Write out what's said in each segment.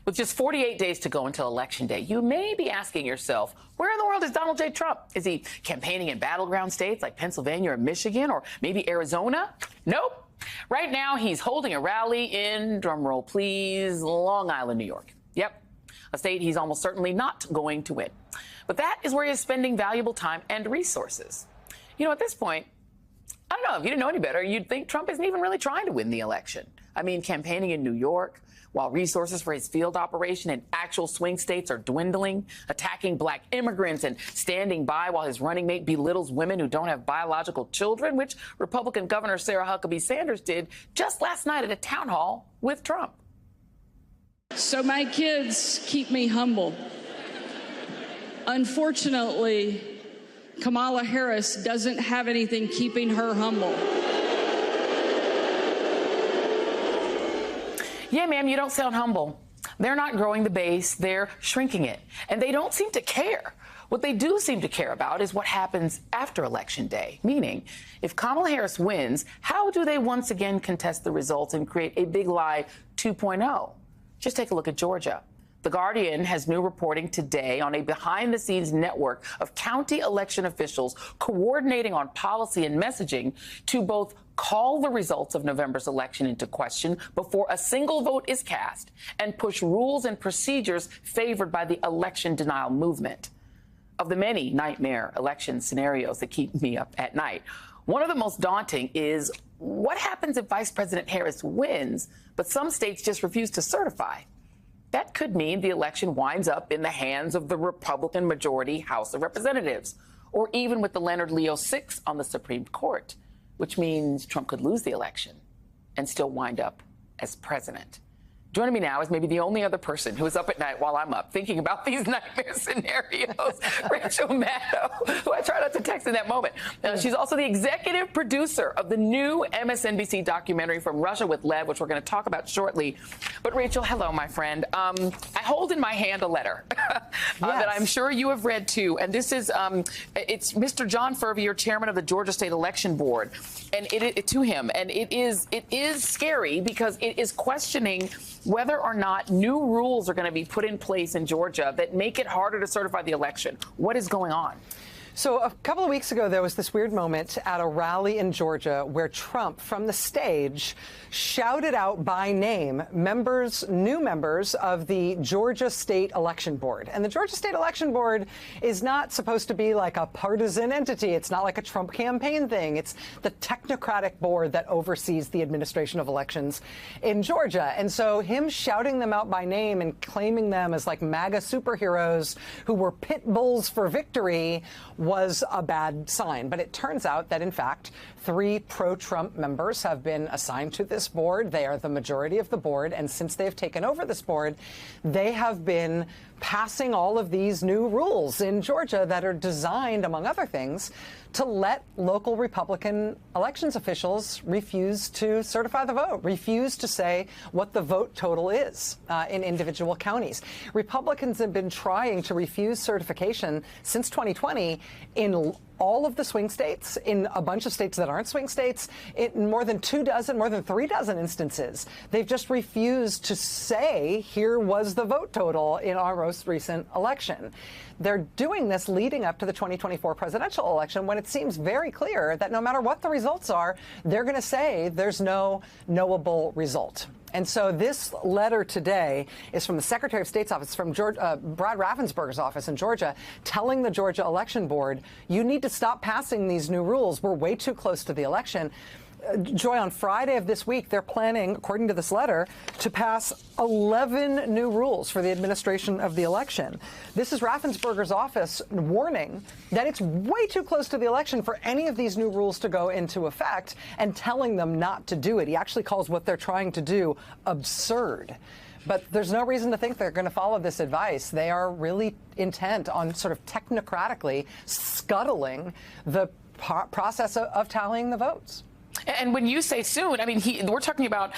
With just 48 days to go until Election Day, you may be asking yourself, where in the world is Donald J. Trump? Is he campaigning in battleground states like Pennsylvania or Michigan or maybe Arizona? Nope. Right now, he's holding a rally in, drumroll please, Long Island, New York. Yep, a state he's almost certainly not going to win. But that is where he is spending valuable time and resources. You know, at this point, I don't know, if you didn't know any better, you'd think Trump isn't even really trying to win the election. I mean, campaigning in New York, while resources for his field operation in actual swing states are dwindling, attacking black immigrants and standing by while his running mate belittles women who don't have biological children, which Republican Governor Sarah Huckabee Sanders did just last night at a town hall with Trump. So my kids keep me humble. Unfortunately, Kamala Harris doesn't have anything keeping her humble. Yeah, ma'am, you don't sound humble. They're not growing the base, they're shrinking it. And they don't seem to care. What they do seem to care about is what happens after Election Day. Meaning, if Kamala Harris wins, how do they once again contest the results and create a big lie 2.0? Just take a look at Georgia. The Guardian has new reporting today on a behind-the-scenes network of county election officials coordinating on policy and messaging to both call the results of November's election into question before a single vote is cast and push rules and procedures favored by the election denial movement. Of the many nightmare election scenarios that keep me up at night, one of the most daunting is what happens if Vice President Harris wins, but some states just refuse to certify? That could mean the election winds up in the hands of the Republican majority House of Representatives, or even with the Leonard Leo 6 on the Supreme Court, which means Trump could lose the election and still wind up as president. Joining me now is maybe the only other person who is up at night while I'm up thinking about these nightmare scenarios, Rachel Maddow, who I try not to text in that moment. She's also the executive producer of the new MSNBC documentary From Russia with Lev, which we're going to talk about shortly. But Rachel, hello, my friend. I hold in my hand a letter that I'm sure you have read too. And this is, it's Mr. John Furvier, chairman of the Georgia State Election Board, and to him. And it is scary because it is questioning whether or not new rules are going to be put in place in Georgia that make it harder to certify the election. What is going on? So a couple of weeks ago, there was this weird moment at a rally in Georgia where Trump, from the stage, shouted out by name new members of the Georgia State Election Board. And the Georgia State Election Board is not supposed to be like a partisan entity. It's not like a Trump campaign thing. It's the technocratic board that oversees the administration of elections in Georgia. And so him shouting them out by name and claiming them as like MAGA superheroes who were pit bulls for victory was a bad sign. But it turns out that, in fact, 3 pro-Trump members have been assigned to this board. They are the majority of the board. And since they've taken over this board, they have been passing all of these new rules in Georgia that are designed, among other things, to let local Republican elections officials refuse to certify the vote, refuse to say what the vote total is in individual counties. Republicans have been trying to refuse certification since 2020 in all of the swing states, in a bunch of states that aren't swing states, in more than 3 dozen instances. They've just refused to say, here was the vote total in our most recent election. They're doing this leading up to the 2024 presidential election when it seems very clear that no matter what the results are, they're going to say there's no knowable result. And so this letter today is from the Secretary of State's office, from Brad Raffensperger's office in Georgia, telling the Georgia Election Board, you need to stop passing these new rules. We're way too close to the election. Joy, on Friday of this week, they're planning, according to this letter, to pass 11 new rules for the administration of the election. This is Raffensperger's office warning that it's way too close to the election for any of these new rules to go into effect and telling them not to do it. He actually calls what they're trying to do absurd. But there's no reason to think they're going to follow this advice. They are really intent on sort of technocratically scuttling the process of tallying the votes. And when you say soon, I mean, we're talking about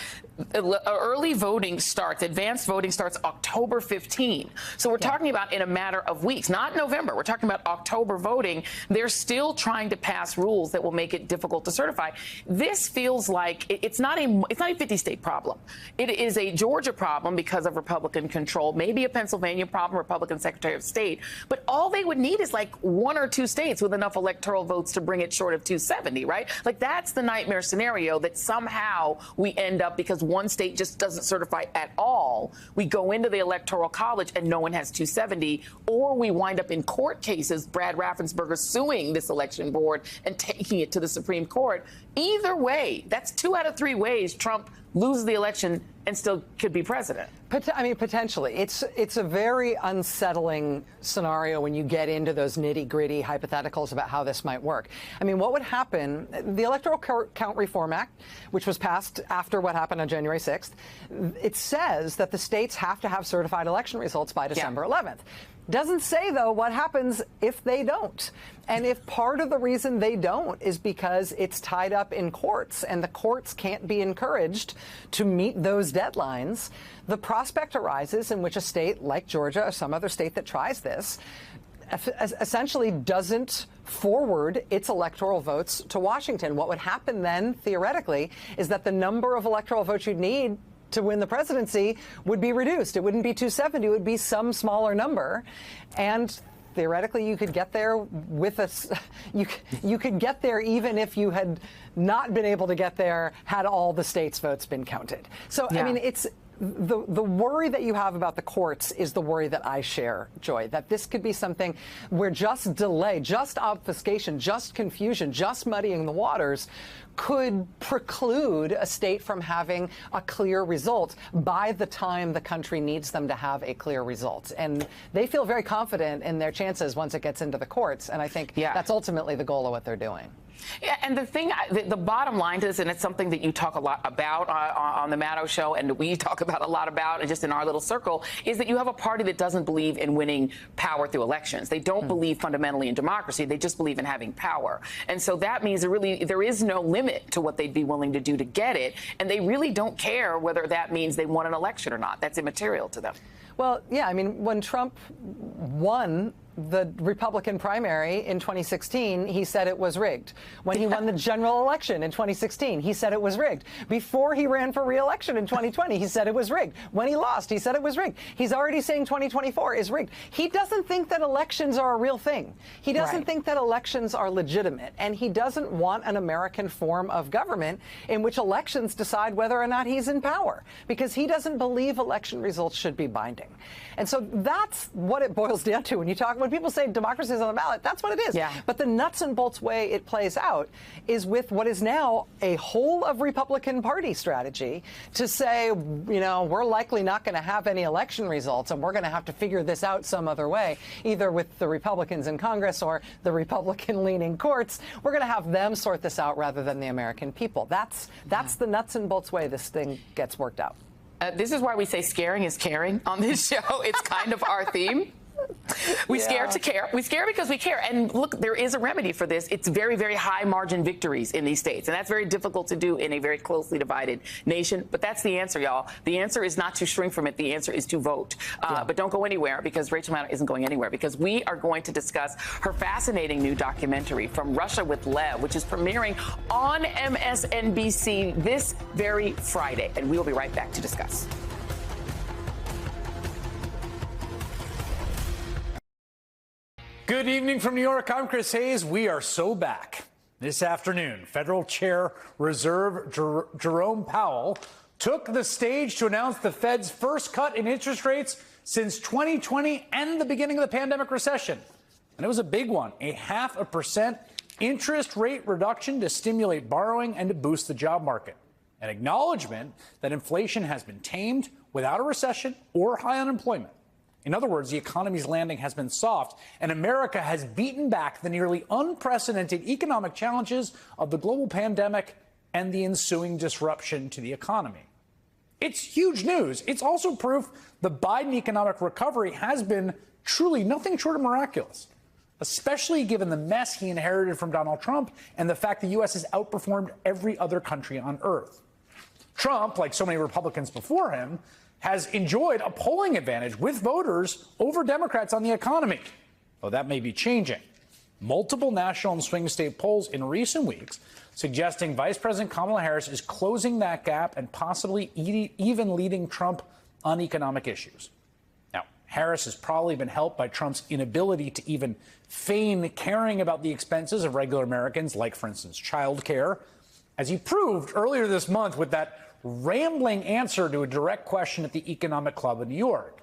early voting starts, advanced voting starts October 15. So we're talking about in a matter of weeks, not November. We're talking about October voting. They're still trying to pass rules that will make it difficult to certify. This feels like it's not a 50-state problem. It is a Georgia problem because of Republican control, maybe a Pennsylvania problem, Republican Secretary of State. But all they would need is like 1 or 2 states with enough electoral votes to bring it short of 270, right? Like that's the nightmare scenario that somehow we end up because one state just doesn't certify at all. We go into the Electoral College and no one has 270, or we wind up in court cases, Brad Raffensperger suing this election board and taking it to the Supreme Court. Either way, that's 2 out of 3 ways Trump loses the election and still could be president. I mean, potentially. It's a very unsettling scenario when you get into those nitty-gritty hypotheticals about how this might work. I mean, what would happen, the Electoral Count Reform Act, which was passed after what happened on January 6th, it says that the states have to have certified election results by December 11th. Doesn't say, though, what happens if they don't. And if part of the reason they don't is because it's tied up in courts and the courts can't be encouraged to meet those deadlines, the prospect arises in which a state like Georgia or some other state that tries this essentially doesn't forward its electoral votes to Washington. What would happen then, theoretically, is that the number of electoral votes you'd need to win the presidency would be reduced. It wouldn't be 270. It would be some smaller number. And theoretically, you could get there with you could get there even if you had not been able to get there had all the states' votes been counted. So, I mean, it's the worry that you have about the courts is the worry that I share, Joy, that this could be something where just delay, just obfuscation, just confusion, just muddying the waters could preclude a state from having a clear result by the time the country needs them to have a clear result. And they feel very confident in their chances once it gets into the courts. And I think that's ultimately the goal of what they're doing. Yeah, and the thing, the bottom line to this, and it's something that you talk a lot about on the Maddow Show, and we talk about a lot about, and just in our little circle, is that you have a party that doesn't believe in winning power through elections. They don't believe fundamentally in democracy. They just believe in having power. And so that means there is no limit to what they'd be willing to do to get it. And they really don't care whether that means they won an election or not. That's immaterial to them. Well, yeah, I mean, when Trump won the Republican primary in 2016, he said it was rigged. When he won the general election in 2016, he said it was rigged. Before he ran for re-election in 2020, he said it was rigged. When he lost, he said it was rigged. He's already saying 2024 is rigged. He doesn't think that elections are a real thing. He doesn't think that elections are legitimate. And he doesn't want an American form of government in which elections decide whether or not he's in power, because he doesn't believe election results should be binding. And so that's what it boils down to. When people say democracy is on the ballot, that's what it is. But the nuts and bolts way it plays out is with what is now a whole of Republican Party strategy to say, you know, we're likely not going to have any election results and we're going to have to figure this out some other way, either with the Republicans in Congress or the Republican-leaning courts. We're going to have them sort this out rather than the American people. That's the nuts and bolts way this thing gets worked out. This is why we say scaring is caring on this show. It's kind of our theme. We scare to care. We scare because we care. And look, there is a remedy for this. It's very, very high margin victories in these states. And that's very difficult to do in a very closely divided nation. But that's the answer, y'all. The answer is not to shrink from it. The answer is to vote. But don't go anywhere, because Rachel Maddow isn't going anywhere, because we are going to discuss her fascinating new documentary, From Russia with Lev, which is premiering on MSNBC this very Friday. And we will be right back to discuss. Good evening from New York. I'm Chris Hayes. We are so back. This afternoon, Federal Chair Reserve Jerome Powell took the stage to announce the Fed's first cut in interest rates since 2020 and the beginning of the pandemic recession. And it was a big one, a 0.5% interest rate reduction to stimulate borrowing and to boost the job market. An acknowledgement that inflation has been tamed without a recession or high unemployment. In other words, the economy's landing has been soft, and America has beaten back the nearly unprecedented economic challenges of the global pandemic and the ensuing disruption to the economy. It's huge news. It's also proof the Biden economic recovery has been truly nothing short of miraculous. especially given the mess he inherited from Donald Trump and the fact the U.S. has outperformed every other country on earth. Trump, like so many Republicans before him, has enjoyed a polling advantage with voters over Democrats on the economy. Though that may be changing. Multiple national and swing state polls in recent weeks suggesting Vice President Kamala Harris is closing that gap and possibly even leading Trump on economic issues. Now, Harris has probably been helped by Trump's inability to even feign caring about the expenses of regular Americans, like, for instance, child care, as he proved earlier this month with that rambling answer to a direct question at the Economic Club in New York.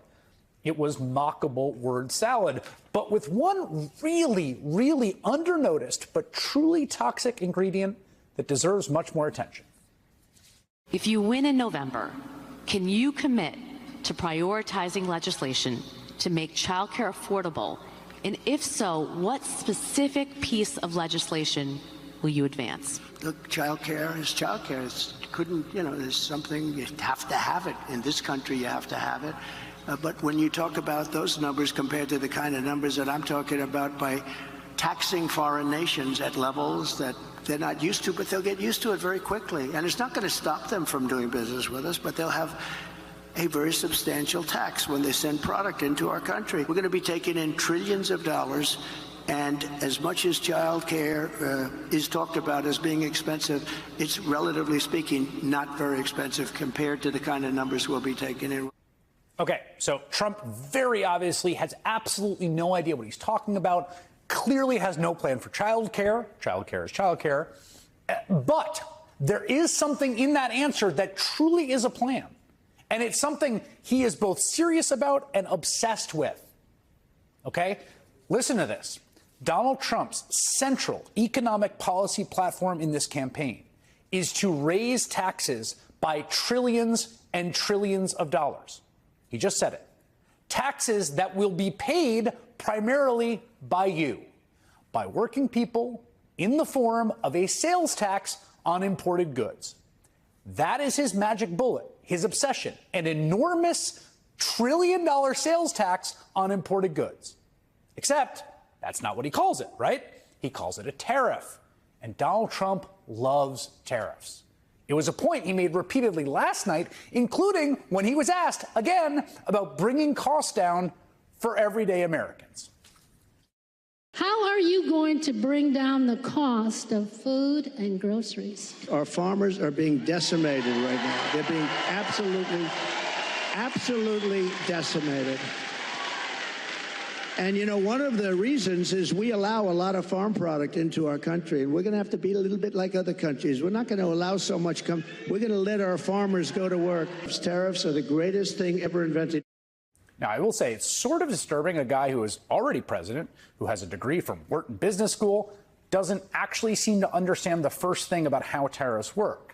It was mockable word salad, but with one really, really undernoticed but truly toxic ingredient that deserves much more attention. If you win in November, can you commit to prioritizing legislation to make childcare affordable? And if so, what specific piece of legislation will you advance? Look, childcare is childcare. There's something, you have to have it. In this country, you have to have it. But when you talk about those numbers compared to the kind of numbers that I'm talking about by taxing foreign nations at levels that they're not used to, but they'll get used to it very quickly. And it's not going to stop them from doing business with us, but they'll have a very substantial tax when they send product into our country. We're going to be taking in trillions of dollars. And as much as child care is talked about as being expensive, it's relatively speaking not very expensive compared to the kind of numbers we'll be taking in. Okay, so Trump very obviously has absolutely no idea what he's talking about, clearly has no plan for child care. Child care is child care. But there is something in that answer that truly is a plan. And it's something he is both serious about and obsessed with. Okay? Listen to this. Donald Trump's central economic policy platform in this campaign is to raise taxes by trillions and trillions of dollars. He just said it. Taxes that will be paid primarily by you, by working people, in the form of a sales tax on imported goods. That is his magic bullet, his obsession, an enormous trillion-dollar sales tax on imported goods. Except that's not what he calls it, right? He calls it a tariff. And Donald Trump loves tariffs. It was a point he made repeatedly last night, including when he was asked again about bringing costs down for everyday Americans. How are you going to bring down the cost of food and groceries? Our farmers are being decimated right now. They're being absolutely decimated. And, one of the reasons is we allow a lot of farm product into our country, and we're going to have to be a little bit like other countries. We're not going to allow so much We're going to let our farmers go to work. Tariffs are the greatest thing ever invented. Now, I will say it's sort of disturbing a guy who is already president, who has a degree from Wharton Business School, doesn't actually seem to understand the first thing about how tariffs work.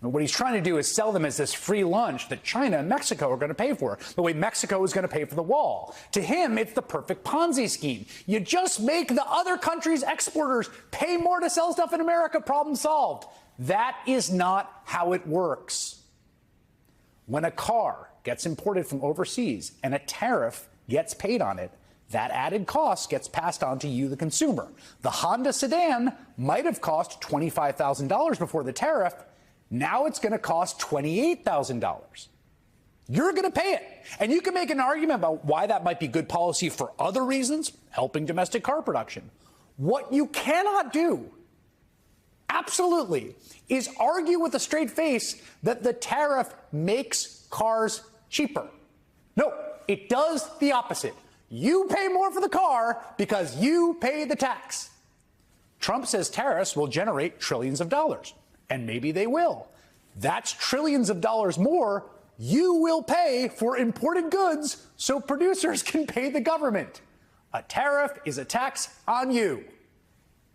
And what he's trying to do is sell them as this free lunch that China and Mexico are going to pay for, the way Mexico is going to pay for the wall. To him, it's the perfect Ponzi scheme. You just make the other countries' exporters pay more to sell stuff in America, problem solved. That is not how it works. When a car gets imported from overseas and a tariff gets paid on it, that added cost gets passed on to you, the consumer. The Honda sedan might have cost $25,000 before the tariff. Now it's going to cost $28,000. You're going to pay it. And you can make an argument about why that might be good policy for other reasons, helping domestic car production. What you cannot do, absolutely, is argue with a straight face that the tariff makes cars cheaper. No, it does the opposite. You pay more for the car because you pay the tax. Trump says tariffs will generate trillions of dollars. And maybe they will. That's trillions of dollars more you will pay for imported goods so producers can pay the government. A tariff is a tax on you.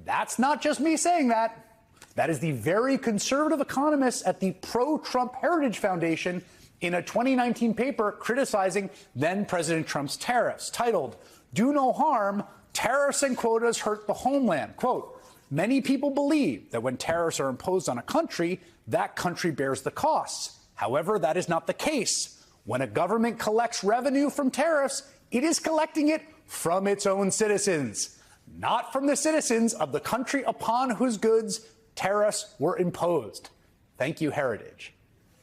That's not just me saying that. That is the very conservative economists at the pro-Trump Heritage Foundation in a 2019 paper criticizing then-President Trump's tariffs, titled, "Do No Harm, Tariffs and Quotas Hurt the Homeland." Quote, "Many people believe that when tariffs are imposed on a country, that country bears the costs. However, that is not the case. When a government collects revenue from tariffs, it is collecting it from its own citizens. not from the citizens of the country upon whose goods tariffs were imposed. Thank you, Heritage.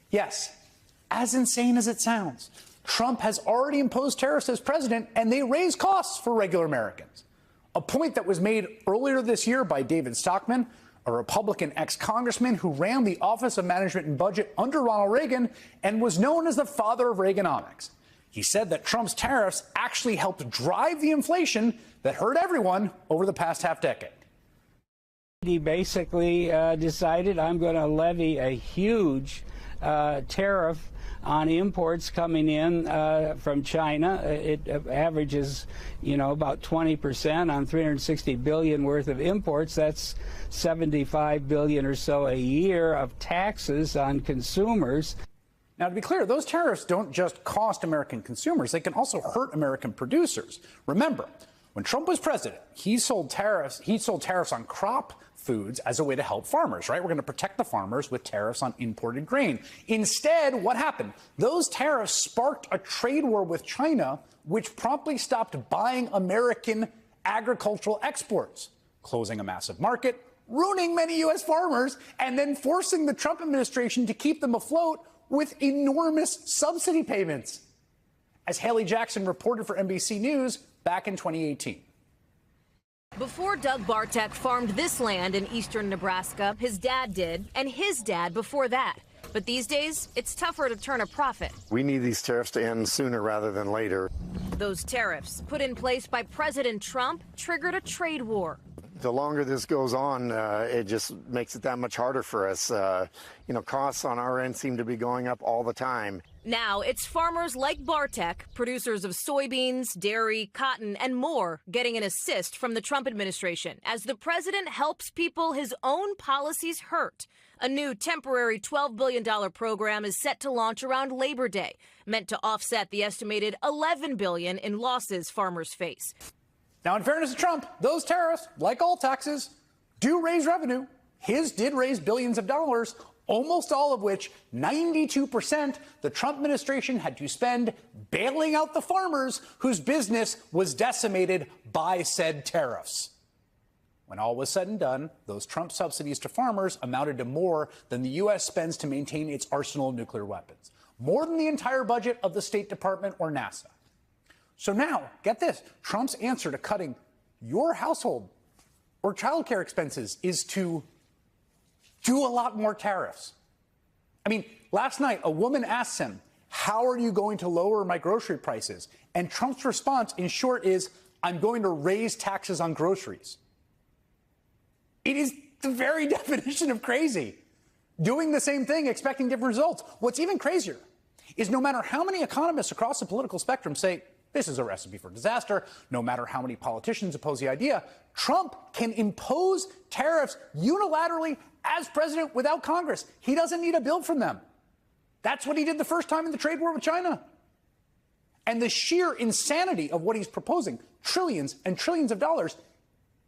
Yes, as insane as it sounds, Trump has already imposed tariffs as president, and they raise costs for regular Americans. A point that was made earlier this year by David Stockman, a Republican ex-congressman who ran the Office of Management and Budget under Ronald Reagan and was known as the father of Reaganomics. He said that Trump's tariffs actually helped drive the inflation that hurt everyone over the past half decade. He basically decided, I'm going to levy a huge tariff on imports coming in from China. It averages, about 20% on 360 billion worth of imports. That's 75 billion or so a year of taxes on consumers. Now, to be clear, those tariffs don't just cost American consumers. They can also hurt American producers. Remember, when Trump was president, he sold tariffs on crop foods as a way to help farmers, right? We're going to protect the farmers with tariffs on imported grain. Instead, what happened? Those tariffs sparked a trade war with China, which promptly stopped buying American agricultural exports, closing a massive market, ruining many U.S. farmers, and then forcing the Trump administration to keep them afloat with enormous subsidy payments, as Haley Jackson reported for NBC News back in 2018. Before Doug Bartek farmed this land in eastern Nebraska, his dad did, and his dad before that. But these days, it's tougher to turn a profit. We need these tariffs to end sooner rather than later. Those tariffs, put in place by President Trump, triggered a trade war. The longer this goes on, it just makes it that much harder for us. Costs on our end seem to be going up all the time. Now it's farmers like Bartek, producers of soybeans, dairy, cotton, and more, getting an assist from the Trump administration as the president helps people his own policies hurt. A new temporary $12 billion program is set to launch around Labor Day, meant to offset the estimated $11 billion in losses farmers face. Now, in fairness to Trump, those tariffs, like all taxes, do raise revenue. His did raise billions of dollars, almost all of which, 92%, the Trump administration had to spend bailing out the farmers whose business was decimated by said tariffs. When all was said and done, those Trump subsidies to farmers amounted to more than the U.S. spends to maintain its arsenal of nuclear weapons, more than the entire budget of the State Department or NASA. So now, get this, Trump's answer to cutting your household or childcare expenses is to do a lot more tariffs. I mean, last night, a woman asked him, how are you going to lower my grocery prices? And Trump's response, in short, is, I'm going to raise taxes on groceries. It is the very definition of crazy. Doing the same thing, expecting different results. What's even crazier is no matter how many economists across the political spectrum say, this is a recipe for disaster. No matter how many politicians oppose the idea, Trump can impose tariffs unilaterally as president without Congress. He doesn't need a bill from them. That's what he did the first time in the trade war with China. And the sheer insanity of what he's proposing, trillions and trillions of dollars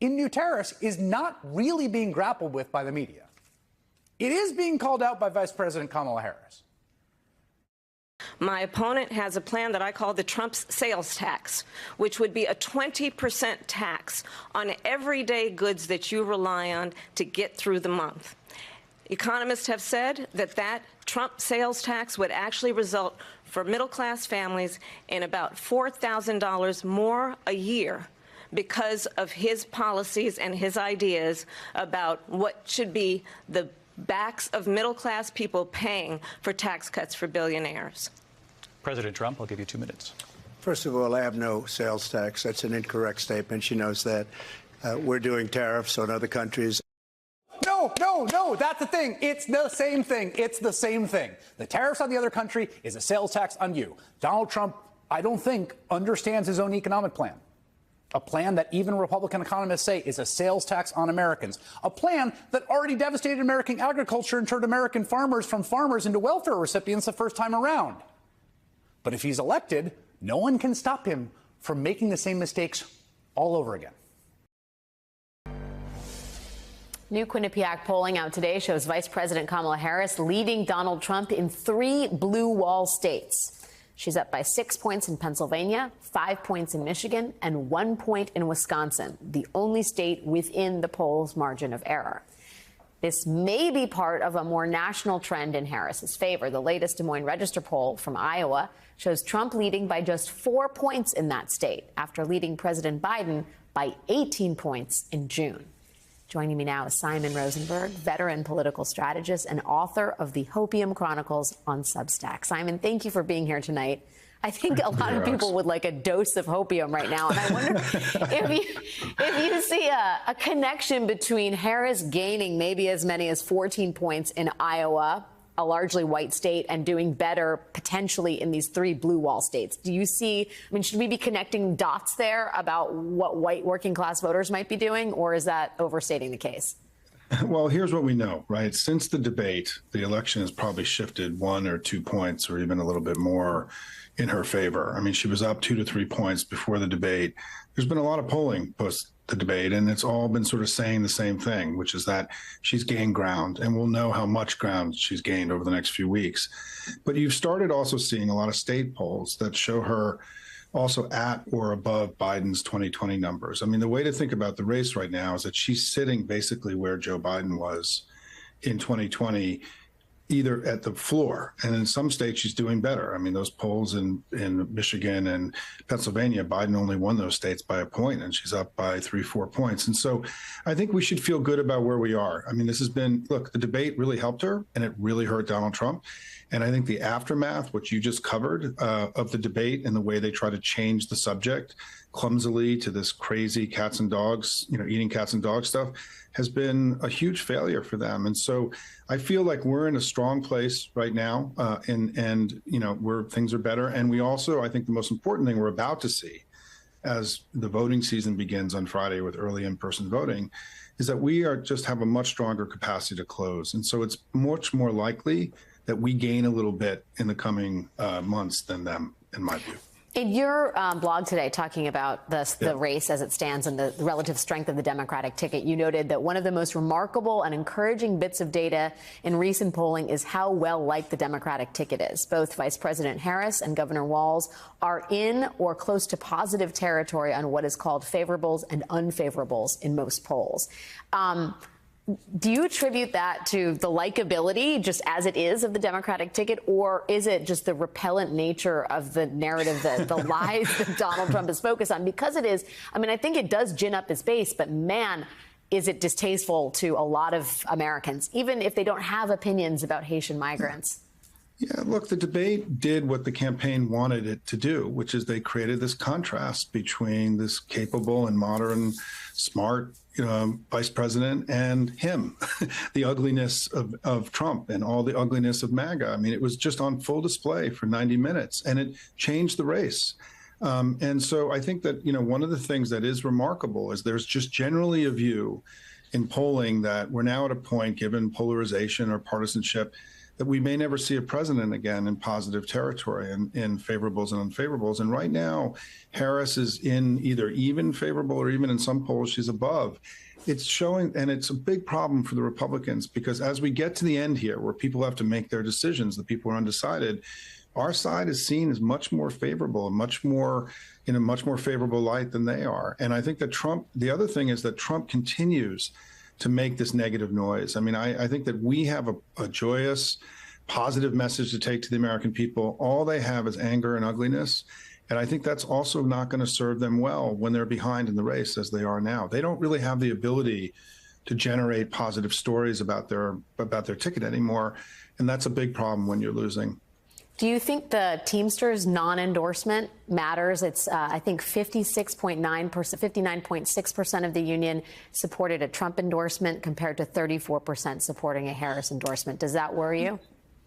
in new tariffs, is not really being grappled with by the media. It is being called out by Vice President Kamala Harris. My opponent has a plan that I call the Trump's sales tax, which would be a 20% tax on everyday goods that you rely on to get through the month. Economists have said that Trump sales tax would actually result for middle-class families in about $4,000 more a year because of his policies and his ideas about what should be the backs of middle-class people paying for tax cuts for billionaires. President Trump, I'll give you 2 minutes. First of all, I have no sales tax. That's an incorrect statement. She knows that. We're doing tariffs on other countries. No, that's the thing. It's the same thing. It's the same thing. The tariffs on the other country is a sales tax on you. Donald Trump, I don't think, understands his own economic plan. A plan that even Republican economists say is a sales tax on Americans. A plan that already devastated American agriculture and turned American farmers from farmers into welfare recipients the first time around. But if he's elected, no one can stop him from making the same mistakes all over again. New Quinnipiac polling out today shows Vice President Kamala Harris leading Donald Trump in 3 blue wall states. She's up by 6 points in Pennsylvania, 5 points in Michigan, and 1 point in Wisconsin, the only state within the poll's margin of error. This may be part of a more national trend in Harris's favor. The latest Des Moines Register poll from Iowa shows Trump leading by just 4 points in that state after leading President Biden by 18 points in June. Joining me now is Simon Rosenberg, veteran political strategist and author of the Hopium Chronicles on Substack. Simon, thank you for being here tonight. I think a lot of people would like a dose of hopium right now. And I wonder if you see a connection between Harris gaining maybe as many as 14 points in Iowa, a largely white state, and doing better potentially in these 3 blue wall states. Do you see, I mean, should we be connecting dots there about what white working class voters might be doing, or is that overstating the case? Well, here's what we know, right? Since the debate, the election has probably shifted 1 or 2 points or even a little bit more in her favor. I mean, she was up 2 to 3 points before the debate. There's been a lot of polling post the debate, and it's all been sort of saying the same thing, which is that she's gained ground, and we'll know how much ground she's gained over the next few weeks. But you've started also seeing a lot of state polls that show her also at or above Biden's 2020 numbers. I mean, the way to think about the race right now is that she's sitting basically where Joe Biden was in 2020, either at the floor, and in some states she's doing better. I mean, those polls in Michigan and Pennsylvania, Biden only won those states by a point, and she's up by 3-4 points. And so I think we should feel good about where we are. I mean, this has been, look, the debate really helped her, and it really hurt Donald Trump. And I think the aftermath, which you just covered, of the debate and the way they try to change the subject clumsily to this crazy cats and dogs, eating cats and dogs stuff, has been a huge failure for them. And so I feel like we're in a strong place right now, and where things are better. And we also, I think the most important thing we're about to see as the voting season begins on Friday with early in-person voting is that we just have a much stronger capacity to close. And so it's much more likely that we gain a little bit in the coming months than them, in my view. In your blog today, talking about the race as it stands and the relative strength of the Democratic ticket, you noted that one of the most remarkable and encouraging bits of data in recent polling is how well liked the Democratic ticket is. Both Vice President Harris and Governor Walz are in or close to positive territory on what is called favorables and unfavorables in most polls. Do you attribute that to the likability, just as it is, of the Democratic ticket, or is it just the repellent nature of the narrative, the lies that Donald Trump is focused on? Because it is, I mean, I think it does gin up his base, but man, is it distasteful to a lot of Americans, even if they don't have opinions about Haitian migrants? Yeah, look, the debate did what the campaign wanted it to do, which is they created this contrast between this capable and modern, smart vice president and him, the ugliness of Trump and all the ugliness of MAGA. I mean, it was just on full display for 90 minutes, and it changed the race. And so I think that, one of the things that is remarkable is there's just generally a view in polling that we're now at a point, given polarization or partisanship, that we may never see a president again in positive territory in favorables and unfavorables. And right now, Harris is in either even favorable or even in some polls, she's above. It's showing, and it's a big problem for the Republicans, because as we get to the end here, where people have to make their decisions, the people are undecided, our side is seen as much more favorable and much more in a much more favorable light than they are. And I think that Trump, the other thing is that Trump continues to make this negative noise. I mean, I think that we have a joyous, positive message to take to the American people. All they have is anger and ugliness. And I think that's also not going to serve them well when they're behind in the race as they are now. They don't really have the ability to generate positive stories about their ticket anymore. And that's a big problem when you're losing. Do you think the Teamsters non-endorsement matters? It's, I think, 59.6% of the union supported a Trump endorsement compared to 34% supporting a Harris endorsement. Does that worry you?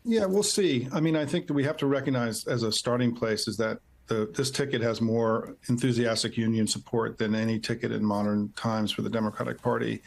Yeah, we'll see. I mean, I think that we have to recognize as a starting place is that this ticket has more enthusiastic union support than any ticket in modern times for the Democratic Party.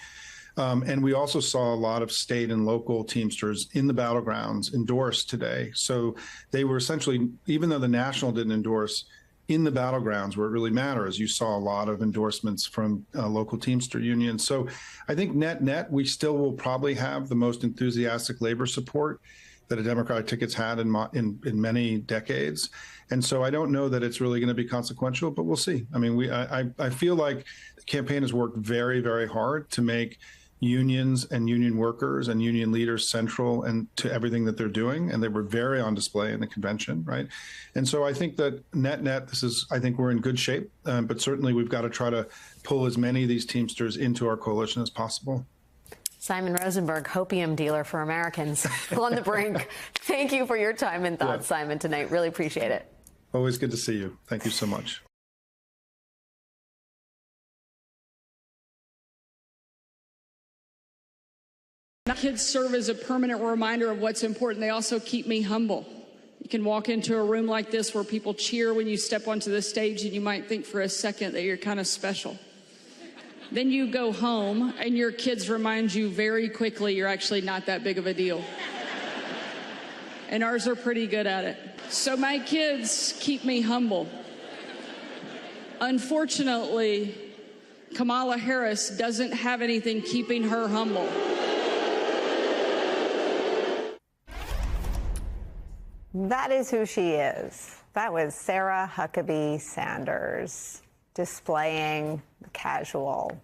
And we also saw a lot of state and local Teamsters in the battlegrounds endorse today. So they were essentially, even though the national didn't endorse, in the battlegrounds where it really matters, you saw a lot of endorsements from local Teamster unions. So I think net, we still will probably have the most enthusiastic labor support that a Democratic ticket's had in many decades. And so I don't know that it's really going to be consequential, but we'll see. I mean, I feel like the campaign has worked very, very hard to make unions and union workers and union leaders central and to everything that they're doing. And they were very on display in the convention, right? And so I think that net, I think we're in good shape, but certainly we've got to try to pull as many of these Teamsters into our coalition as possible. Simon Rosenberg, opium dealer for Americans, on the brink. Thank you for your time and thoughts, Simon, tonight. Really appreciate it. Always good to see you. Thank you so much. Kids serve as a permanent reminder of what's important. They also keep me humble. You can walk into a room like this where people cheer when you step onto the stage, and you might think for a second that you're kind of special. Then you go home and your kids remind you very quickly you're actually not that big of a deal. And ours are pretty good at it. So my kids keep me humble. Unfortunately, Kamala Harris doesn't have anything keeping her humble. That is who she is. That was Sarah Huckabee Sanders, displaying the casual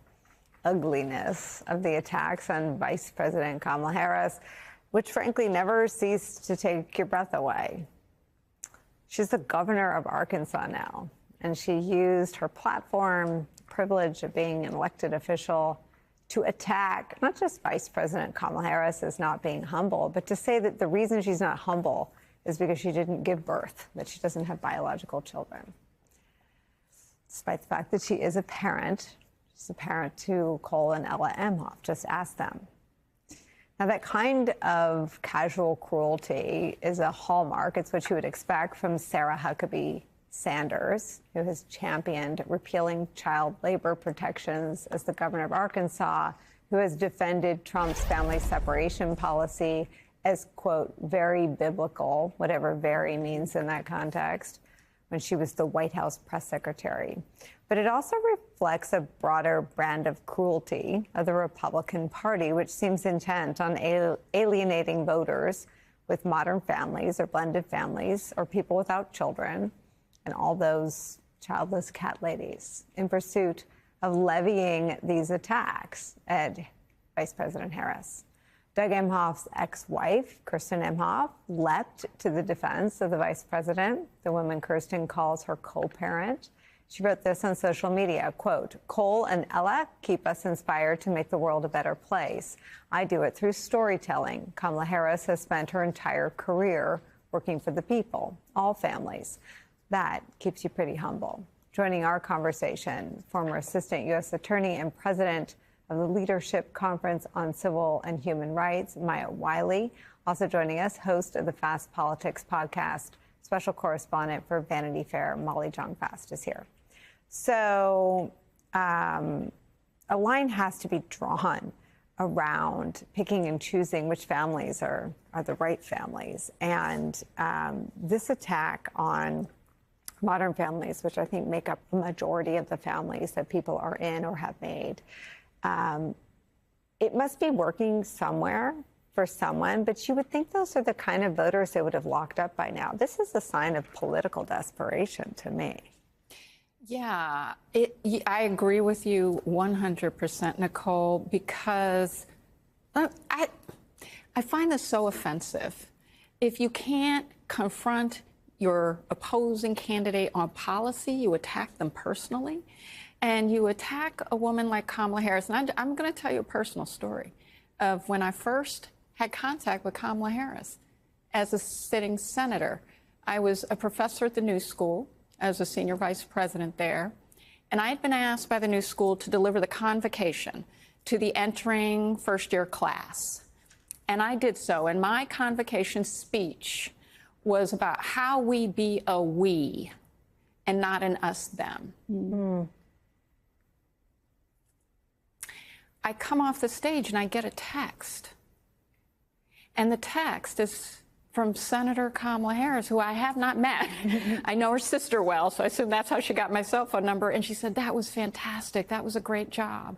ugliness of the attacks on Vice President Kamala Harris, which frankly never ceased to take your breath away. She's the governor of Arkansas now, and she used her platform, privilege of being an elected official, to attack not just Vice President Kamala Harris as not being humble, but to say that the reason she's not humble is because she didn't give birth, that she doesn't have biological children. Despite the fact that she is a parent, she's a parent to Cole and Ella Emhoff. Just ask them. Now, that kind of casual cruelty is a hallmark. It's what you would expect from Sarah Huckabee Sanders, who has championed repealing child labor protections as the governor of Arkansas, who has defended Trump's family separation policy as, quote, very biblical, whatever very means in that context, when she was the White House press secretary. But it also reflects a broader brand of cruelty of the Republican Party, which seems intent on alienating voters with modern families or blended families or people without children and all those childless cat ladies in pursuit of levying these attacks at Vice President Harris. Doug Emhoff's ex-wife, Kirsten Emhoff, leapt to the defense of the vice president, the woman Kirsten calls her co-parent. She wrote this on social media, quote, Cole and Ella keep us inspired to make the world a better place. I do it through storytelling. Kamala Harris has spent her entire career working for the people, all families. That keeps you pretty humble. Joining our conversation, former Assistant U.S. Attorney and President of the Leadership Conference on Civil and Human Rights, Maya Wiley. Also joining us, host of the Fast Politics podcast, special correspondent for Vanity Fair, Molly Jong-Fast is here. So a line has to be drawn around picking and choosing which families are the right families. And this attack on modern families, which I think make up the majority of the families that people are in or have made, it must be working somewhere for someone, but you would think those are the kind of voters they would have locked up by now. This is a sign of political desperation to me. Yeah, I agree with you 100%, Nicole, because I find this so offensive. If you can't confront your opposing candidate on policy, you attack them personally. And you attack a woman like Kamala Harris. And I'm going to tell you a personal story of when I first had contact with Kamala Harris as a sitting senator. I was a professor at the New School. I was a senior vice president there. And I had been asked by the New School to deliver the convocation to the entering first-year class. And I did so. And my convocation speech was about how we be a we and not an us-them. Mm-hmm. I come off the stage and I get a text. And the text is from Senator Kamala Harris, who I have not met. I know her sister well, so I assume that's how she got my cell phone number. And she said, that was fantastic. That was a great job.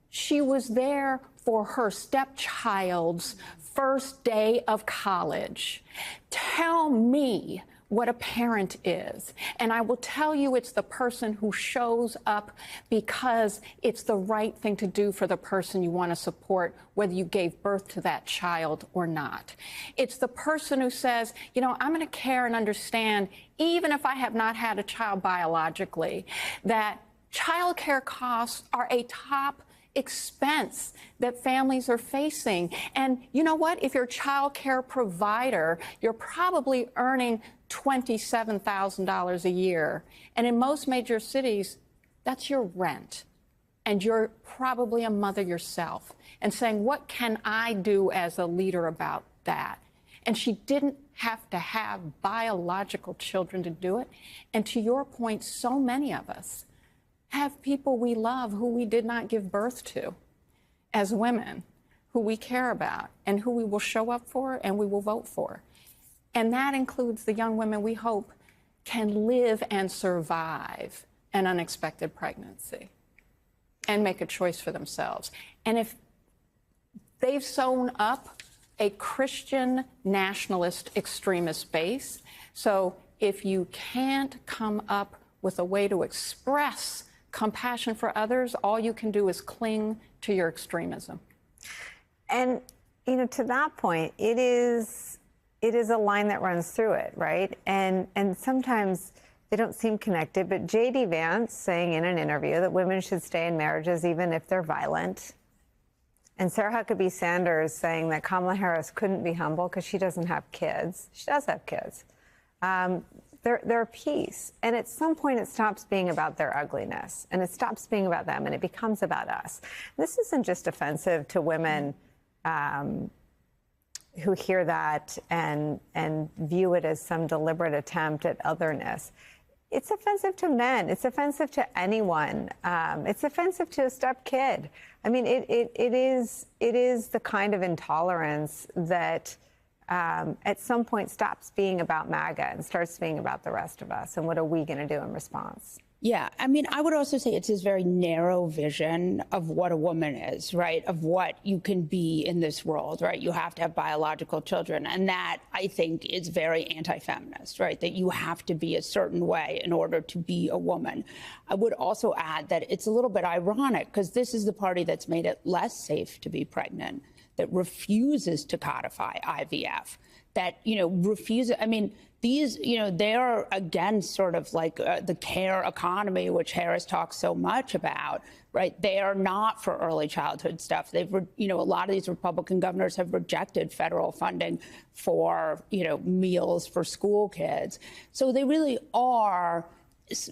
She was there for her stepchild's first day of college. Tell me what a parent is. And I will tell you it's the person who shows up because it's the right thing to do for the person you want to support, whether you gave birth to that child or not. It's the person who says, you know, I'm going to care and understand, even if I have not had a child biologically, that childcare costs are a top expense that families are facing. And you know what? If you're a child care provider, you're probably earning $27,000 a year. And in most major cities, that's your rent. And you're probably a mother yourself. And saying, what can I do as a leader about that? And she didn't have to have biological children to do it. And to your point, so many of us have people we love who we did not give birth to as women, who we care about and who we will show up for and we will vote for. And that includes the young women we hope can live and survive an unexpected pregnancy and make a choice for themselves. And if they've sewn up a Christian nationalist extremist base, so if you can't come up with a way to express compassion for others, all you can do is cling to your extremism. And, you know, to that point, it is a line that runs through it, right? And sometimes they don't seem connected, but J.D. Vance saying in an interview that women should stay in marriages even if they're violent. And Sarah Huckabee Sanders saying that Kamala Harris couldn't be humble because she doesn't have kids. She does have kids. They're a piece. And at some point, it stops being about their ugliness, and it stops being about them, and it becomes about us. This isn't just offensive to women who hear that and view it as some deliberate attempt at otherness. It's offensive to men. It's offensive to anyone. It's offensive to a stepkid. I mean, it is the kind of intolerance that at some point stops being about MAGA and starts being about the rest of us. And what are we going to do in response? Yeah, I mean, I would also say it's this very narrow vision of what a woman is, right? Of what you can be in this world, right? You have to have biological children. And that, I think, is very anti-feminist, right? That you have to be a certain way in order to be a woman. I would also add that it's a little bit ironic because this is the party that's made it less safe to be pregnant, that refuses to codify IVF, that, you know, refuses, I mean, these, you know, they're against sort of like the care economy, which Harris talks so much about, right? They are not for early childhood stuff. They've, you know, a lot of these Republican governors have rejected federal funding for, you know, meals for school kids. So they really are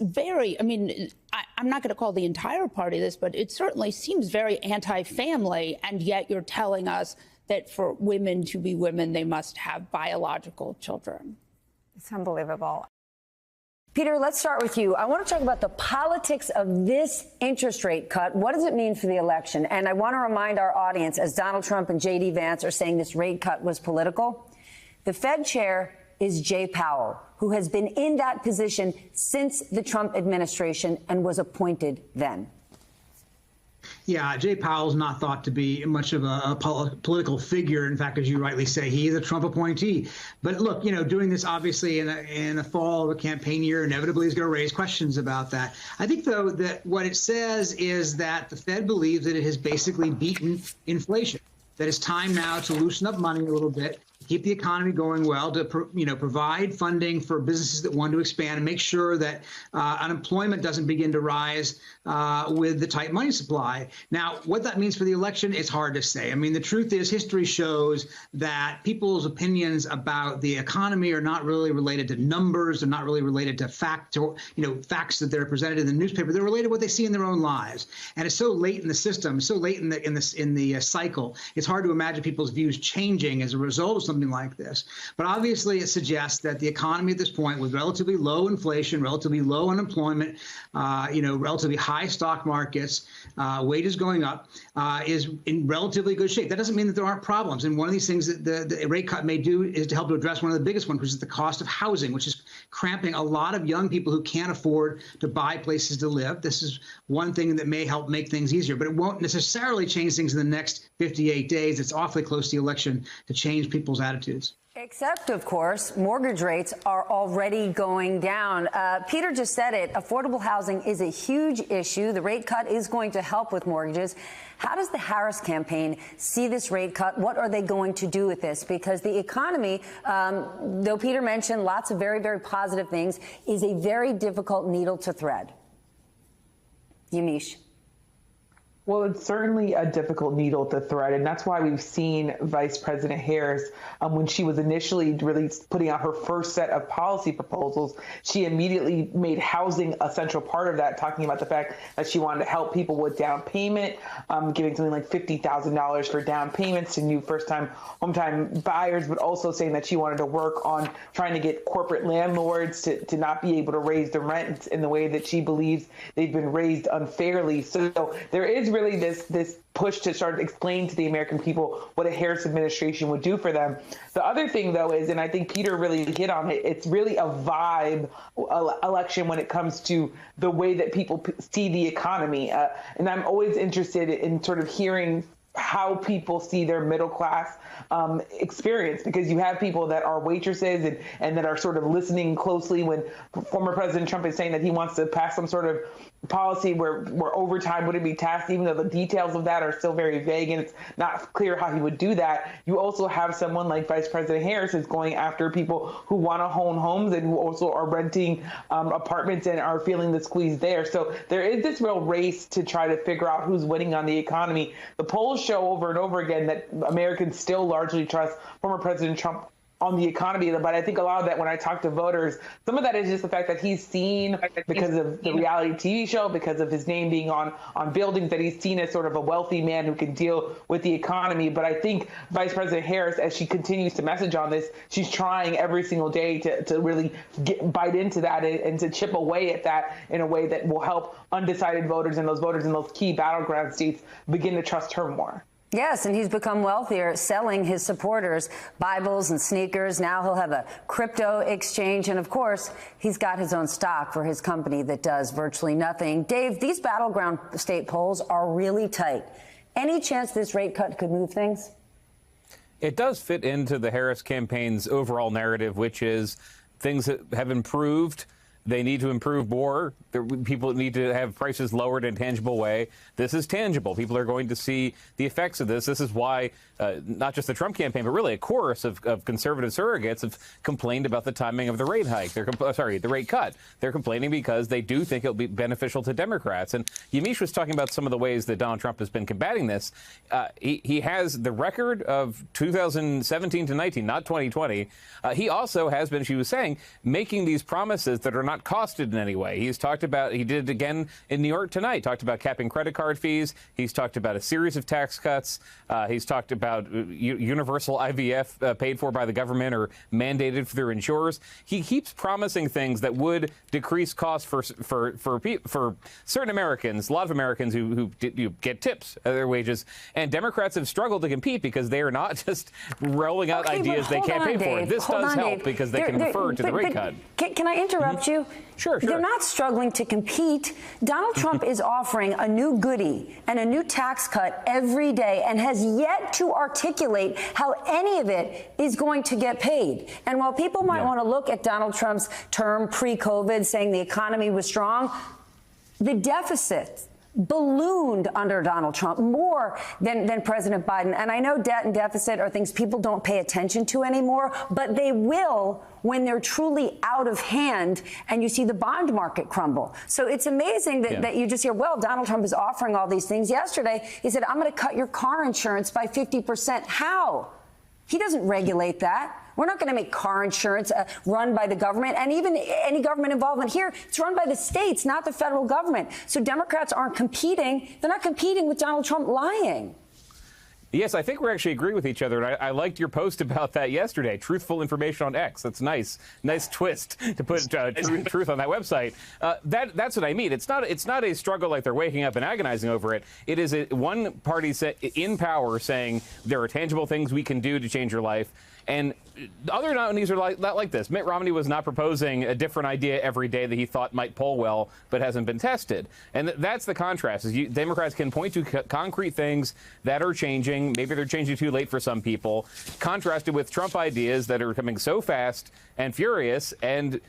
very, I mean, I'm not going to call the entire party this, but it certainly seems very anti-family. And yet you're telling us that for women to be women, they must have biological children. It's unbelievable. Peter, let's start with you. I want to talk about the politics of this interest rate cut. What does it mean for the election? And I want to remind our audience, as Donald Trump and J.D. Vance are saying this rate cut was political, the Fed chair is Jay Powell, who has been in that position since the Trump administration and was appointed then. Yeah, Jay Powell's not thought to be much of a political figure. In fact, as you rightly say, he is a Trump appointee. But look, you know, doing this obviously in the fall of a campaign year inevitably is going to raise questions about that. I think, though, that what it says is that the Fed believes that it has basically beaten inflation, that it's time now to loosen up money a little bit, keep the economy going well, to provide funding for businesses that want to expand and make sure that unemployment doesn't begin to rise with the tight money supply. Now, what that means for the election, it's hard to say. I mean, the truth is history shows that people's opinions about the economy are not really related to numbers. They're not really related to facts that they're presented in the newspaper. They're related to what they see in their own lives. And it's so late in the system, so late in the cycle, it's hard to imagine people's views changing as a result of something something like this. But obviously, it suggests that the economy at this point, with relatively low inflation, relatively low unemployment, relatively high stock markets, wages going up, is in relatively good shape. That doesn't mean that there aren't problems. And one of these things that the rate cut may do is to help to address one of the biggest ones, which is the cost of housing, which is cramping a lot of young people who can't afford to buy places to live. This is one thing that may help make things easier, but it won't necessarily change things in the next 58 days. It's awfully close to the election to change people's attitudes. Except, of course, mortgage rates are already going down. Peter just said it. Affordable housing is a huge issue. The rate cut is going to help with mortgages. How does the Harris campaign see this rate cut? What are they going to do with this? Because the economy, though Peter mentioned lots of very, very positive things, is a very difficult needle to thread. Yamiche. Well, it's certainly a difficult needle to thread, and that's why we've seen Vice President Harris, when she was initially really putting out her first set of policy proposals, she immediately made housing a central part of that, talking about the fact that she wanted to help people with down payment, giving something like $50,000 for down payments to new first-time home-time buyers, but also saying that she wanted to work on trying to get corporate landlords to not be able to raise the rents in the way that she believes they've been raised unfairly. So there is really this push to start explaining to the American people what a Harris administration would do for them. The other thing, though, is, and I think Peter really hit on it, it's really a vibe election when it comes to the way that people see the economy. And I'm always interested in sort of hearing how people see their middle class experience, because you have people that are waitresses and that are sort of listening closely when former President Trump is saying that he wants to pass some sort of policy where overtime wouldn't be taxed, even though the details of that are still very vague and it's not clear how he would do that. You also have someone like Vice President Harris is going after people who want to own homes and who also are renting apartments and are feeling the squeeze there. So there is this real race to try to figure out who's winning on the economy. The polls show over and over again that Americans still largely trust former President Trump on the economy, but I think a lot of that, when I talk to voters, some of that is just the fact that he's seen, because of the reality TV show, because of his name being on buildings, that he's seen as sort of a wealthy man who can deal with the economy. But I think Vice President Harris, as she continues to message on this, she's trying every single day to really bite into that and to chip away at that in a way that will help undecided voters and those voters in those key battleground states begin to trust her more. Yes, and he's become wealthier selling his supporters Bibles and sneakers. Now he'll have a crypto exchange. And, of course, he's got his own stock for his company that does virtually nothing. Dave, these battleground state polls are really tight. Any chance this rate cut could move things? It does fit into the Harris campaign's overall narrative, which is things that have improved. They need to improve more. People need to have prices lowered in a tangible way. This is tangible. People are going to see the effects of this. This is why not just the Trump campaign, but really a chorus of conservative surrogates have complained about the timing of the rate hike. The rate cut. They're complaining because they do think it'll be beneficial to Democrats. And Yamiche was talking about some of the ways that Donald Trump has been combating this. He has the record of 2017 to 19, not 2020. He also has been, she was saying, making these promises that are not costed in any way. He's talked about, he did it again in New York tonight, talked about capping credit card fees. He's talked about a series of tax cuts. He's talked about universal IVF paid for by the government or mandated for their insurers. He keeps promising things that would decrease costs for certain Americans, a lot of Americans who get tips at their wages. And Democrats have struggled to compete because they are not just rolling out ideas they can't pay for. This does help because they can refer to the rate cut. Can I interrupt you? Sure. They're not struggling to compete. Donald Trump is offering a new goodie and a new tax cut every day and has yet to articulate how any of it is going to get paid. And while people might want to look at Donald Trump's term pre-COVID saying the economy was strong, the deficit ballooned under Donald Trump more than President Biden. And I know debt and deficit are things people don't pay attention to anymore, but they will when they're truly out of hand and you see the bond market crumble. So it's amazing that you just hear, well, Donald Trump is offering all these things. Yesterday, he said, I'm going to cut your car insurance by 50%. How? He doesn't regulate that. We're not going to make car insurance run by the government, and even any government involvement here, it's run by the states, not the federal government. So Democrats aren't competing. They're not competing with Donald Trump lying. Yes, I think we actually agree with each other. And I liked your post about that yesterday. Truthful information on X. That's nice. Nice twist to put truth on that website. That's what I mean. It's not a struggle like they're waking up and agonizing over it. It is one party in power saying there are tangible things we can do to change your life. And other nominees are not like this. Mitt Romney was not proposing a different idea every day that he thought might poll well, but hasn't been tested. And that's the contrast. Democrats can point to concrete things that are changing. Maybe they're changing too late for some people, contrasted with Trump ideas that are coming so fast and furious and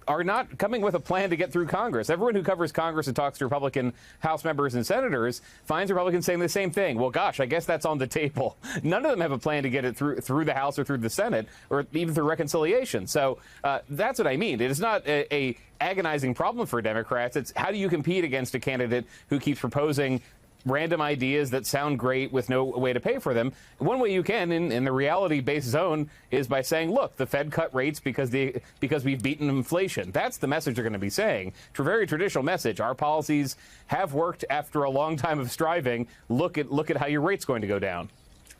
are not coming with a plan to get through Congress. Everyone who covers Congress and talks to Republican House members and senators finds Republicans saying the same thing. Well, gosh, I guess that's on the table. None of them have a plan to get it through the House or through the Senate or even through reconciliation. So that's what I mean. It is not a agonizing problem for Democrats. It's how do you compete against a candidate who keeps proposing random ideas that sound great with no way to pay for them. One way you can in the reality-based zone is by saying, look, the Fed cut rates because we've beaten inflation. That's the message they're going to be saying. It's a very traditional message. Our policies have worked after a long time of striving. Look at how your rate's going to go down.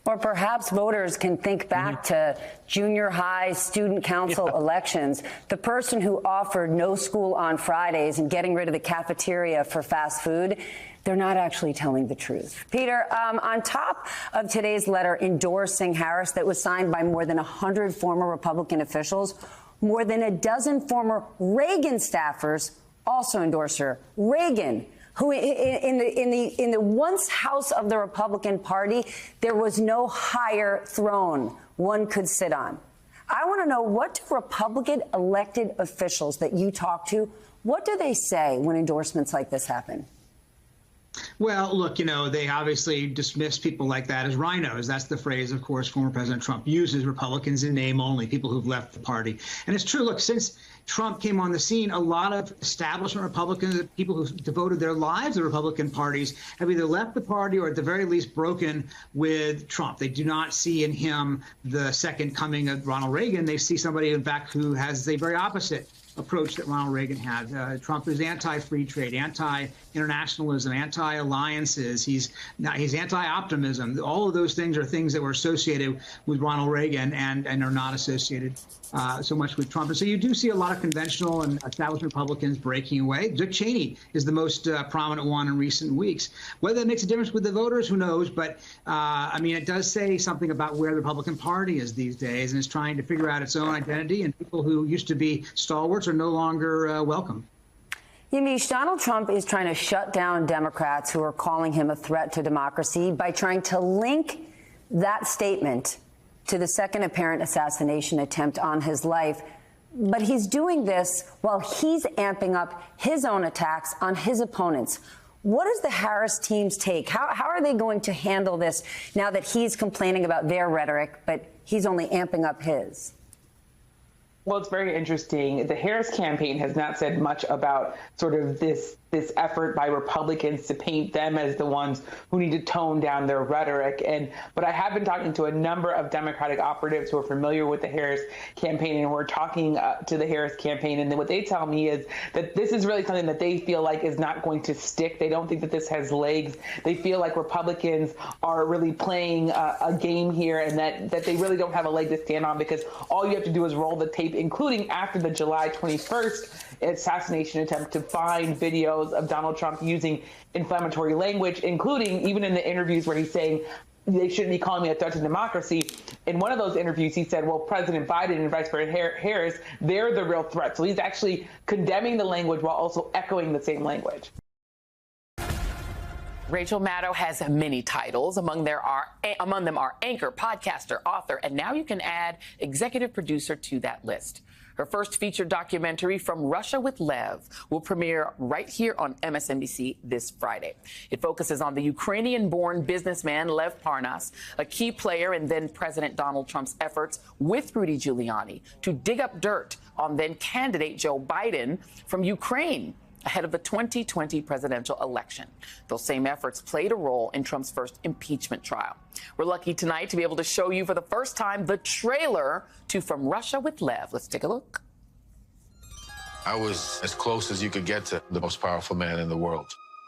Or perhaps voters can think back to junior high student council elections. The person who offered no school on Fridays and getting rid of the cafeteria for fast food, they're not actually telling the truth. Peter, on top of today's letter endorsing Harris that was signed by more than 100 former Republican officials, more than a dozen former Reagan staffers also endorse her. Reagan, who in the once House of the Republican Party, there was no higher throne one could sit on. I want to know, what do Republican elected officials that you talk to, what do they say when endorsements like this happen? Well, look, they obviously dismiss people like that as rhinos. That's the phrase, of course, former President Trump uses. Republicans in name only, people who've left the party. And it's true. Look, since Trump came on the scene, a lot of establishment Republicans, people who devoted their lives to Republican parties, have either left the party or at the very least broken with Trump. They do not see in him the second coming of Ronald Reagan. They see somebody, in fact, who has the very opposite approach that Ronald Reagan had. Trump is anti-free trade, anti-internationalism, anti-alliances. He's anti-optimism. All of those things are things that were associated with Ronald Reagan and are not associated so much with Trump. And so you do see a lot of conventional and established Republicans breaking away. Dick Cheney is the most prominent one in recent weeks. Whether that makes a difference with the voters, who knows? But I mean, it does say something about where the Republican Party is these days, and is trying to figure out its own identity. And people who used to be stalwarts are no longer welcome. Yamiche, Donald Trump is trying to shut down Democrats who are calling him a threat to democracy by trying to link that statement to the second apparent assassination attempt on his life. But he's doing this while he's amping up his own attacks on his opponents. What is the Harris team's take? How are they going to handle this now that he's complaining about their rhetoric, but he's only amping up his? Well, it's very interesting. The Harris campaign has not said much about sort of this effort by Republicans to paint them as the ones who need to tone down their rhetoric. But I have been talking to a number of Democratic operatives who are familiar with the Harris campaign, and we're talking to the Harris campaign. And then what they tell me is that this is really something that they feel like is not going to stick. They don't think that this has legs. They feel like Republicans are really playing a game here, and that they really don't have a leg to stand on, because all you have to do is roll the tape, including after the July 21st assassination attempt, to find videos of Donald Trump using inflammatory language, including even in the interviews where he's saying they shouldn't be calling me a threat to democracy. In one of those interviews, he said, well, President Biden and Vice President Harris, they're the real threat. So he's actually condemning the language while also echoing the same language. Rachel Maddow has many titles. Among them are anchor, podcaster, author, and now you can add executive producer to that list. Her first feature documentary, From Russia with Lev, will premiere right here on MSNBC this Friday. It focuses on the Ukrainian-born businessman Lev Parnas, a key player in then-President Donald Trump's efforts with Rudy Giuliani to dig up dirt on then-candidate Joe Biden from Ukraine ahead of the 2020 presidential election. Those same efforts played a role in Trump's first impeachment trial. We're lucky tonight to be able to show you for the first time the trailer to From Russia with Lev. Let's take a look. I was as close as you could get to the most powerful man in the world.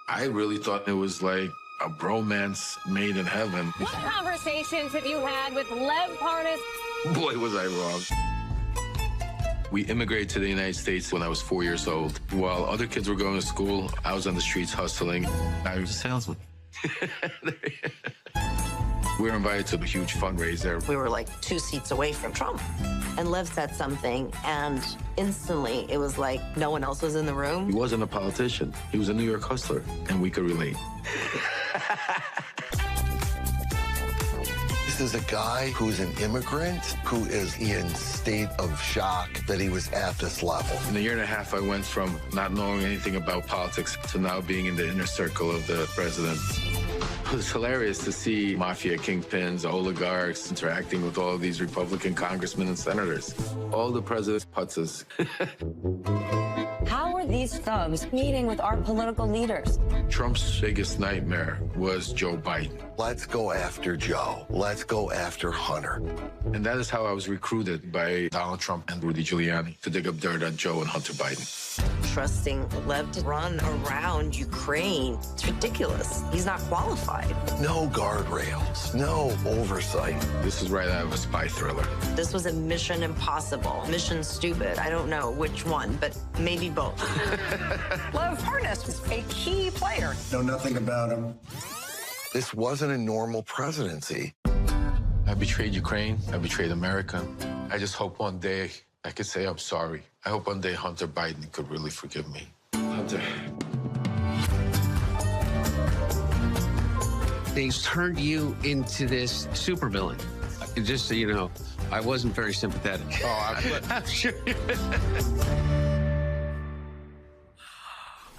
I really thought it was like A bromance made in heaven. What conversations have you had with Lev Parnas? Boy, was I wrong. We immigrated to the United States when I was 4 years old. While other kids were going to school, I was on the streets hustling. I was a salesman. We were invited to a huge fundraiser. We were like 2 seats away from Trump. And Lev said something, and instantly it was like no one else was in the room. He wasn't a politician. He was a New York hustler, and we could relate. This is a guy who's an immigrant who is in state of shock that he was at this level. In a year and a half, I went from not knowing anything about politics to now being in the inner circle of the president. It was hilarious to see mafia kingpins, oligarchs interacting with all of these Republican congressmen and senators. All the president's putzes. How are these thugs meeting with our political leaders? Trump's biggest nightmare was Joe Biden. Let's go after Joe. Let's go after Hunter. And that is how I was recruited by Donald Trump and Rudy Giuliani to dig up dirt on Joe and Hunter Biden. Trusting Lev to run around Ukraine, it's ridiculous. He's not qualified. No guardrails, no oversight. This is right out of a spy thriller. This was a mission impossible, mission stupid. I don't know which one, but maybe both. Lev Parnas was a key player. Know nothing about him. This wasn't a normal presidency. I betrayed Ukraine. I betrayed America. I just hope one day I could say I'm sorry. I hope one day Hunter Biden could really forgive me. Hunter. They turned you into this supervillain. Just so you know, I wasn't very sympathetic. Oh, I'm sure.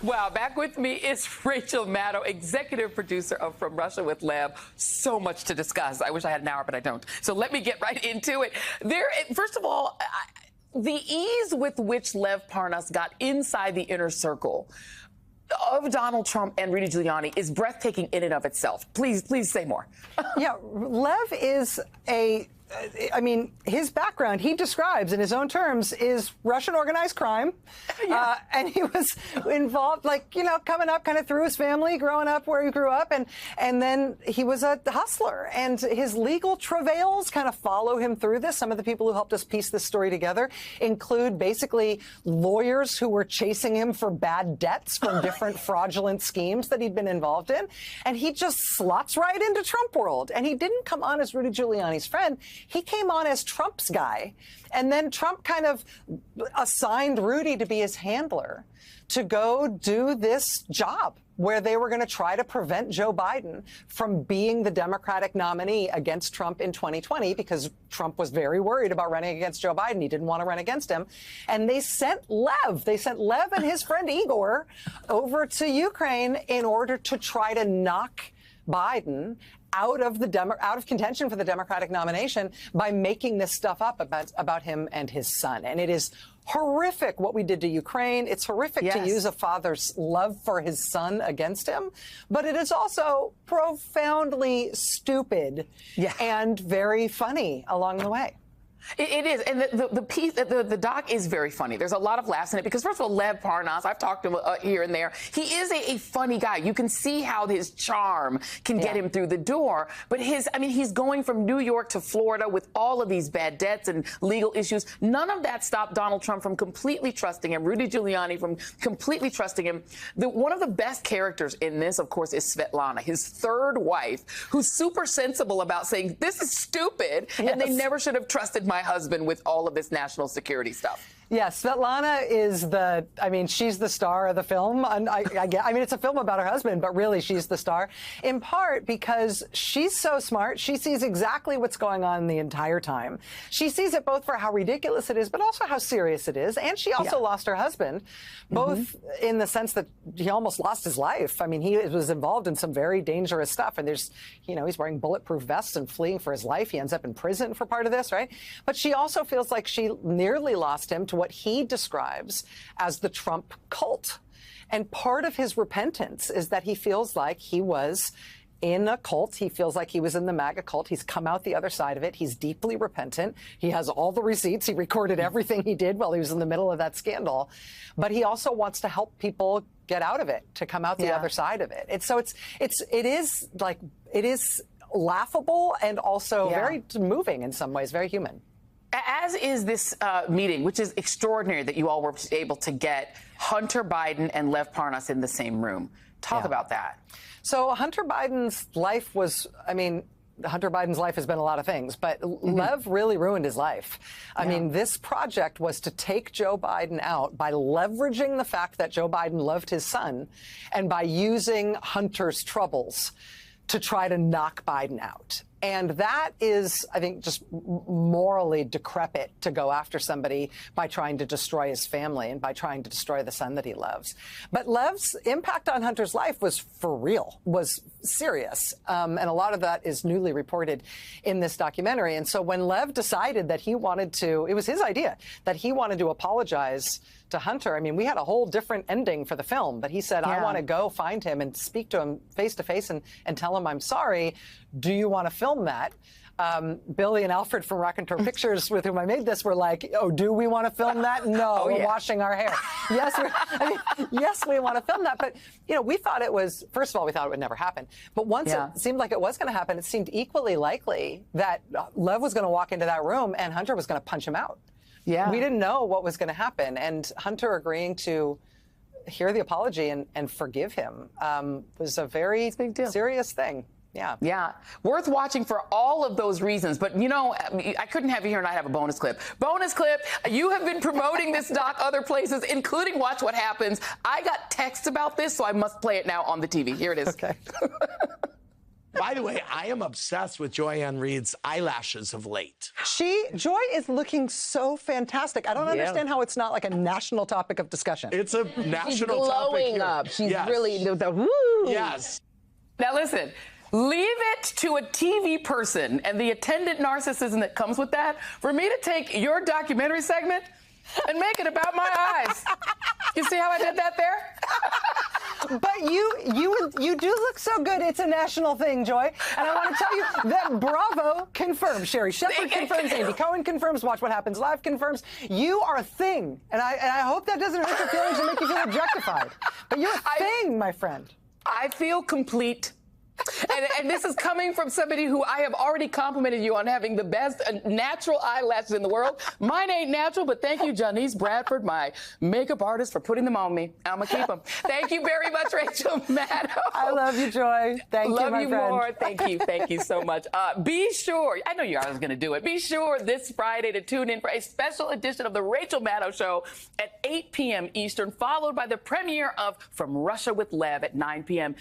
Wow, back with me is Rachel Maddow, executive producer of From Russia with Lev. So much to discuss. I wish I had an hour, but I don't. So let me get right into it. First of all, the ease with which Lev Parnas got inside the inner circle of Donald Trump and Rudy Giuliani is breathtaking in and of itself. Please say more. Yeah, Lev is his background, he describes in his own terms, is Russian organized crime. Yeah. And he was involved, coming up kind of through his family, growing up where he grew up. And then he was a hustler. And his legal travails kind of follow him through this. Some of the people who helped us piece this story together include basically lawyers who were chasing him for bad debts from different fraudulent schemes that he'd been involved in. And he just slots right into Trump world. And he didn't come on as Rudy Giuliani's friend. He came on as Trump's guy, and then Trump kind of assigned Rudy to be his handler to go do this job where they were going to try to prevent Joe Biden from being the Democratic nominee against Trump in 2020 because Trump was very worried about running against Joe Biden. He didn't want to run against him. And they sent Lev and his friend Igor over to Ukraine in order to try to knock Biden out of contention for the Democratic nomination by making this stuff up about him and his son. And it is horrific what we did to Ukraine. It's horrific to use a father's love for his son against him. But it is also profoundly stupid and very funny along the way. It is, and the doc is very funny. There's a lot of laughs in it because, first of all, Lev Parnas, I've talked to him here and there. He is a funny guy. You can see how his charm can get him through the door. But he's going from New York to Florida with all of these bad debts and legal issues. None of that stopped Donald Trump from completely trusting him, Rudy Giuliani from completely trusting him. One of the best characters in this, of course, is Svetlana, his third wife, who's super sensible about saying, this is stupid, and they never should have trusted my husband with all of this national security stuff. Yeah, Svetlana is she's the star of the film. It's a film about her husband, but really she's the star, in part because she's so smart. She sees exactly what's going on the entire time. She sees it both for how ridiculous it is, but also how serious it is. And she also lost her husband, both in the sense that he almost lost his life. I mean, he was involved in some very dangerous stuff. And he's wearing bulletproof vests and fleeing for his life. He ends up in prison for part of this, right? But she also feels like she nearly lost him to what he describes as the Trump cult. And part of his repentance is that he feels like he was in a cult. He feels like he was in the MAGA cult. He's come out the other side of it. He's deeply repentant. He has all the receipts. He recorded everything he did while he was in the middle of that scandal. But he also wants to help people get out of it, to come out the other side of it. It is laughable and also very moving in some ways, very human. As is this meeting, which is extraordinary that you all were able to get Hunter Biden and Lev Parnas in the same room. Talk about that. So Hunter Biden's life was, Hunter Biden's life has been a lot of things, but Lev really ruined his life. I mean, this project was to take Joe Biden out by leveraging the fact that Joe Biden loved his son and by using Hunter's troubles to try to knock Biden out. And that is, I think, just morally decrepit to go after somebody by trying to destroy his family and by trying to destroy the son that he loves. But Lev's impact on Hunter's life was for real, was serious. And a lot of that is newly reported in this documentary. And so when Lev decided that he wanted to, it was his idea, that he wanted to apologize to Hunter. I mean, we had a whole different ending for the film, but he said, I want to go find him and speak to him face to face and tell him I'm sorry. Do you want to film that? Billy and Alfred from Raconteur Pictures, with whom I made this, were like, oh, do we want to film that? No, we're washing our hair. Yes, we want to film that. But, we thought it was, first of all, we thought it would never happen. But once it seemed like it was going to happen, it seemed equally likely that Lev was going to walk into that room and Hunter was going to punch him out. Yeah. We didn't know what was going to happen. And Hunter agreeing to hear the apology and forgive him was a very serious thing. Yeah. Yeah. Worth watching for all of those reasons. But, I couldn't have you here and not have a bonus clip. Bonus clip. You have been promoting this doc other places, including Watch What Happens. I got texts about this, so I must play it now on the TV. Here it is. Okay. By the way, I am obsessed with Joy-Ann Reid's eyelashes of late. Joy is looking so fantastic. I don't understand how it's not like a national topic of discussion. It's a national She's topic glowing here. up. She's Yes. really, woo. Yes. Now listen, leave it to a TV person and the attendant narcissism that comes with that for me to take your documentary segment and make it about my eyes. You see how I did that there? But you do look so good. It's a national thing, Joy. And I want to tell you that Bravo confirms. Sherry Shepherd confirms. Andy Cohen confirms. Watch What Happens Live confirms. You are a thing. And I hope that doesn't hurt your feelings and make you feel objectified. But you're a thing, my friend. I feel complete. And this is coming from somebody who I have already complimented you on having the best natural eyelashes in the world. Mine ain't natural, but thank you, Janice Bradford, my makeup artist, for putting them on me. I'm going to keep them. Thank you very much, Rachel Maddow. I love you, Joy. Thank you, my friend. Love you more. Thank you. Thank you so much. Be sure, I know you guys are going to do it. Be sure this Friday to tune in for a special edition of The Rachel Maddow Show at 8 p.m. Eastern, followed by the premiere of From Russia with Lev at 9 p.m.